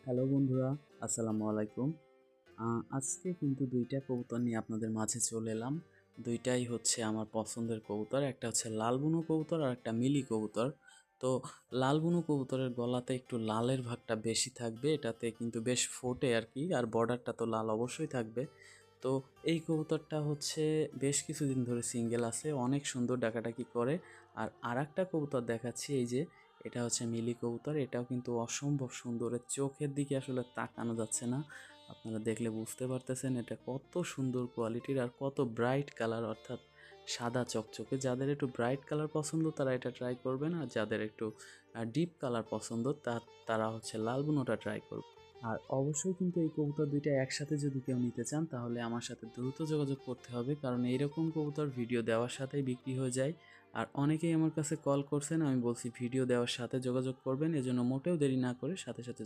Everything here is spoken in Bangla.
হ্যালো বন্ধুরা, আসসালামু আলাইকুম। আজকে কিন্তু দুইটা কবুতর নিয়ে আপনাদের মাঝে চলে এলাম। দুইটাই হচ্ছে আমার পছন্দের কবুতর। একটা হচ্ছে লাল বুনো কবুতর আর একটা মিলি কবুতর। তো লাল বুনো কবুতরের গলাতে একটু লালের ভাগটা বেশি থাকবে, এটাতে কিন্তু বেশ ফোটে আর কি, আর বর্ডারটা তো লাল অবশ্যই থাকবে। তো এই কবুতরটা হচ্ছে বেশ কিছুদিন ধরে সিঙ্গেল আছে, অনেক সুন্দর ডাকাডাকি করে। আর আরেকটা কবুতর দেখাচ্ছি, এই যে এটা হচ্ছে মিলি কবুতর। এটাও কিন্তু অসম্ভব সুন্দর, এর চোখের দিকে আসলে তাকানো যাচ্ছে না। আপনারা দেখলে বুঝতে পারতেছেন এটা কত সুন্দর কোয়ালিটির আর কত ব্রাইট কালার, অর্থাৎ সাদা চকচকে। যাদের একটু ব্রাইট কালার পছন্দ তারা এটা ট্রাই করবেন, আর যাদের একটু ডিপ কালার পছন্দ তারা হচ্ছে লাল বুনোটা ট্রাই করবে। আর অবশ্যই কিন্তু এই কবুতর দুইটা একসাথে যদি কেউ নিতে চান তাহলে আমার সাথে দ্রুত যোগাযোগ করতে হবে, কারণ এইরকম কবুতর ভিডিও দেওয়ার সাথেই বিক্রি হয়ে যায়। আর অনেকেই আমার কাছে কল করছেন, আমি বলছি ভিডিও দেওয়ার সাথে যোগাযোগ করবেন, এজন্য মোটেও দেরি না করে সাথে সাথে